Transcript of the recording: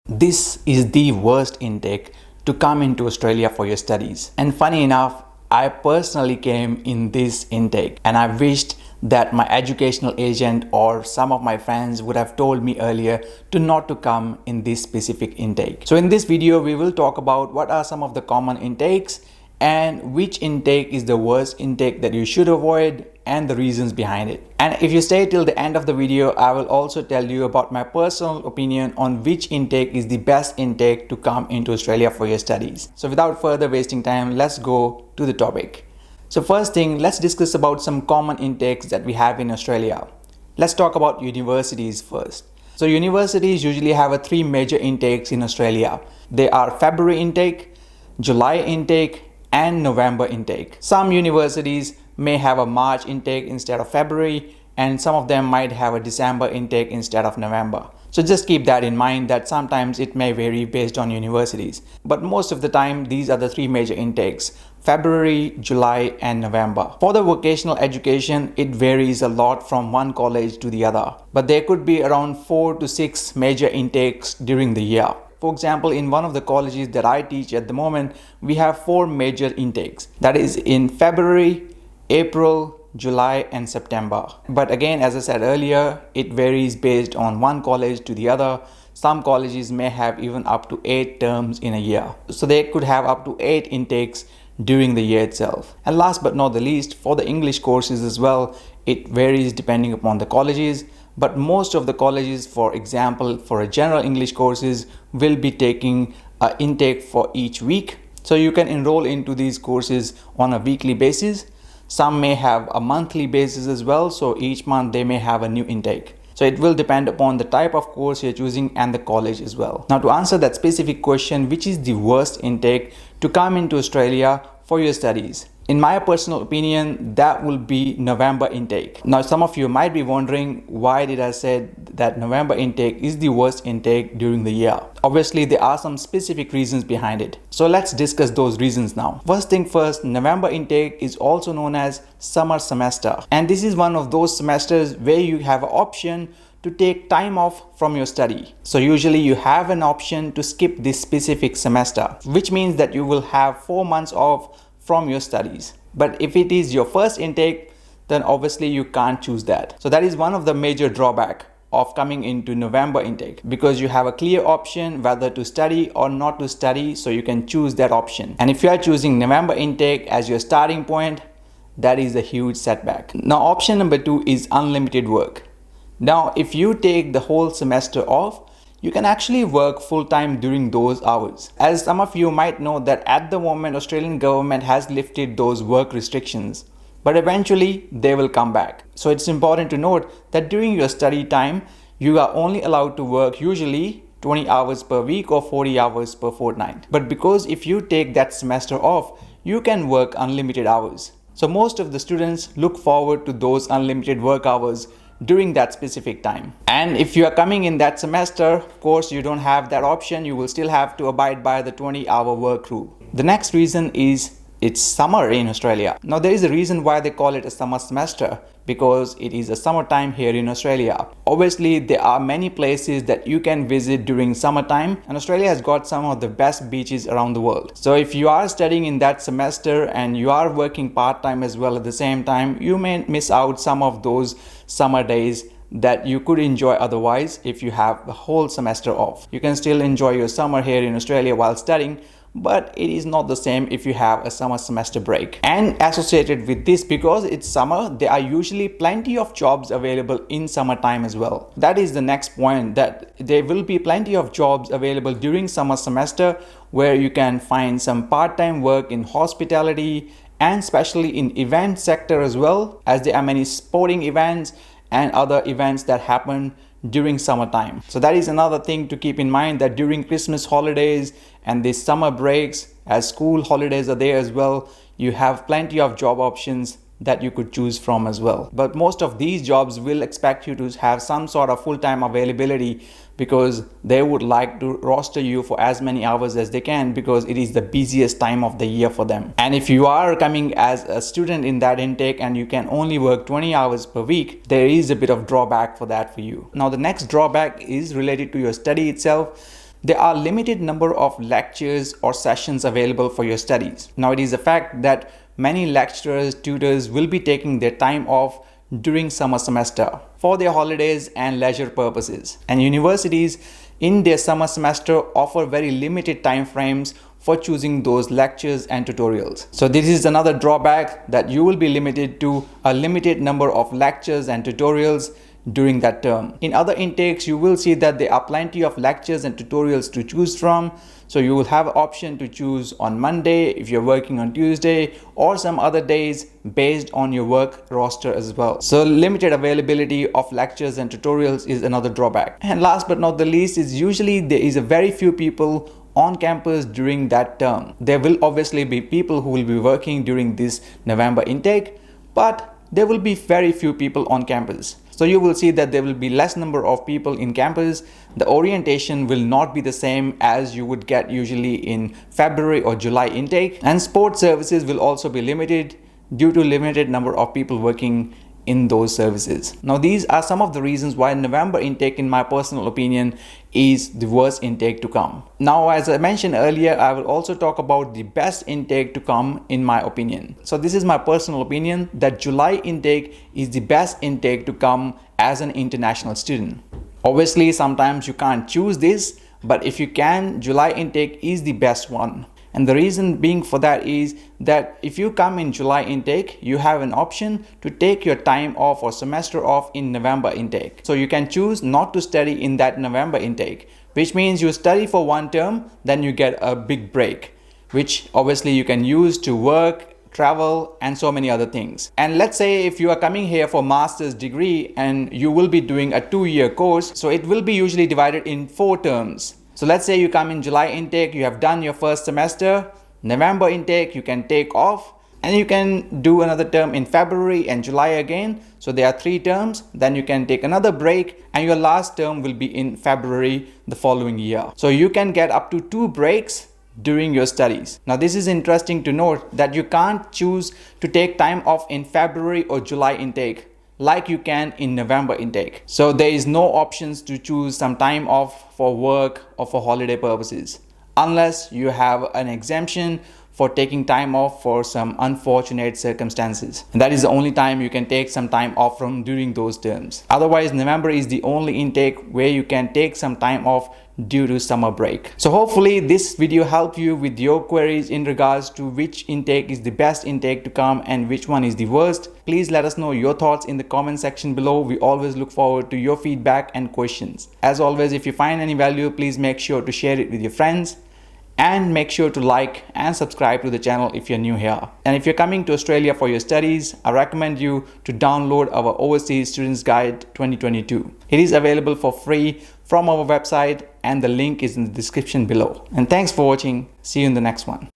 This is the worst intake to come into Australia for your studies. And funny enough, I personally came in this intake and I wished that my educational agent or some of my friends would have told me earlier to not to come in this specific intake. So in this video, we will talk about what are some of the common intakes and which intake is the worst intake that you should avoid and the reasons behind it. And if you stay till the end of the video, I will also tell you about my personal opinion on which intake is the best intake to come into Australia for your studies. So without further wasting time, let's go to the topic. So first thing, let's discuss about some common intakes that we have in Australia. Let's talk about universities first. So universities usually have three major intakes in Australia. They are February intake, July intake, and November intake. Some universities may have a March intake instead of February, and some of them might have a December intake instead of November. So just keep that in mind that sometimes it may vary based on universities. But most of the time, these are the three major intakes: February, July, and November. For the vocational education, it varies a lot from one college to the other. But there could be around 4 to 6 major intakes during the year. For example, in one of the colleges that I teach at the moment, we have 4 major intakes. That is in February, April, July, and September. But again, as I said earlier, it varies based on one college to the other. Some colleges may have even up to 8 terms in a year. So they could have up to 8 intakes during the year itself. And last but not the least, for the English courses as well, it varies depending upon the colleges. But most of the colleges, for example, for a general English courses, will be taking an intake for each week. So you can enroll into these courses on a weekly basis. Some may have a monthly basis as well. So each month they may have a new intake. So it will depend upon the type of course you're choosing and the college as well. Now to answer that specific question, which is the worst intake to come into Australia for your studies? In my personal opinion, that will be November intake. Now, some of you might be wondering, why did I say that November intake is the worst intake during the year? Obviously, there are some specific reasons behind it. So let's discuss those reasons now. First thing first, November intake is also known as summer semester. And this is one of those semesters where you have an option to take time off from your study. So usually you have an option to skip this specific semester, which means that you will have 4 months off from your studies. But if it is your first intake, then obviously you can't choose that. So that is one of the major drawback of coming into November intake, because you have a clear option whether to study or not to study, so you can choose that option. And if you are choosing November intake as your starting point, that is a huge setback. Now option number 2 is unlimited work. Now if you take the whole semester off, you can actually work full-time during those hours. As some of you might know that at the moment, Australian government has lifted those work restrictions, but eventually they will come back. So it's important to note that during your study time, you are only allowed to work usually 20 hours per week or 40 hours per fortnight. But because if you take that semester off, you can work unlimited hours. So most of the students look forward to those unlimited work hours during that specific time. And if you are coming in that semester, of course, you don't have that option. You will still have to abide by the 20-hour work rule. The next reason is it's summer in Australia. Now there is a reason why they call it a summer semester, because it is a summertime here in Australia. Obviously, there are many places that you can visit during summertime, and Australia has got some of the best beaches around the world. So if you are studying in that semester and you are working part-time as well at the same time, you may miss out some of those summer days that you could enjoy otherwise if you have the whole semester off. You can still enjoy your summer here in Australia while studying, but it is not the same if you have a summer semester break. And associated with this, because it's summer, there are usually plenty of jobs available in summertime as well. That is the next point, that there will be plenty of jobs available during summer semester where you can find some part-time work in hospitality and especially in event sector as well, as there are many sporting events and other events that happen during summertime. So that is another thing to keep in mind, that during Christmas holidays and the summer breaks, as school holidays are there as well, you have plenty of job options that you could choose from as well. But most of these jobs will expect you to have some sort of full-time availability, because they would like to roster you for as many hours as they can, because it is the busiest time of the year for them. And if you are coming as a student in that intake and you can only work 20 hours per week, there is a bit of drawback for that for you. Now the next drawback is related to your study itself. there are limited number of lectures or sessions available for your studies. Now, it is a fact that many lecturers, tutors will be taking their time off during summer semester for their holidays and leisure purposes. And universities in their summer semester offer very limited time frames for choosing those lectures and tutorials. So this is another drawback, that you will be limited to a limited number of lectures and tutorials during that term. In other intakes, you will see that there are plenty of lectures and tutorials to choose from. So you will have an option to choose on Monday if you're working on Tuesday, or some other days based on your work roster as well. So limited availability of lectures and tutorials is another drawback. And last but not the least is usually there is a very few people on campus during that term. There will obviously be people who will be working during this November intake, but there will be very few people on campus. So you will see that there will be less number of people in campus. The orientation will not be the same as you would get usually in February or July intake. And sports services will also be limited due to limited number of people working in those services. Now, these are some of the reasons why November intake, in my personal opinion, is the worst intake to come. Now, as I mentioned earlier, I will also talk about the best intake to come in my opinion. So this is my personal opinion, that July intake is the best intake to come as an international student. Obviously, sometimes you can't choose this, but if you can, July intake is the best one. And the reason being for that is that if you come in July intake, you have an option to take your time off or semester off in November intake. So you can choose not to study in that November intake, which means you study for one term, then you get a big break, which obviously you can use to work, travel, and so many other things. And let's say if you are coming here for master's degree and you will be doing a 2-year course, so it will be usually divided in 4 terms. So let's say you come in July intake, you have done your first semester. November intake, you can take off, and you can do another term in February and July again. So there are 3 terms. Then you can take another break, and your last term will be in February the following year. So you can get up to 2 breaks during your studies. Now, this is interesting to note that you can't choose to take time off in February or July intake like you can in November intake. So there is no options to choose some time off for work or for holiday purposes, unless you have an exemption for taking time off for some unfortunate circumstances. And that is the only time you can take some time off from during those terms. Otherwise, November is the only intake where you can take some time off due to summer break. So hopefully this video helped you with your queries in regards to which intake is the best intake to come and which one is the worst. Please let us know your thoughts in the comment section below. We always look forward to your feedback and questions. As always, if you find any value, please make sure to share it with your friends. And make sure to like and subscribe to the channel if you're new here. And if you're coming to Australia for your studies, I recommend you to download our Overseas Students Guide 2022. It is available for free from our website, and the link is in the description below. And thanks for watching. See you in the next one.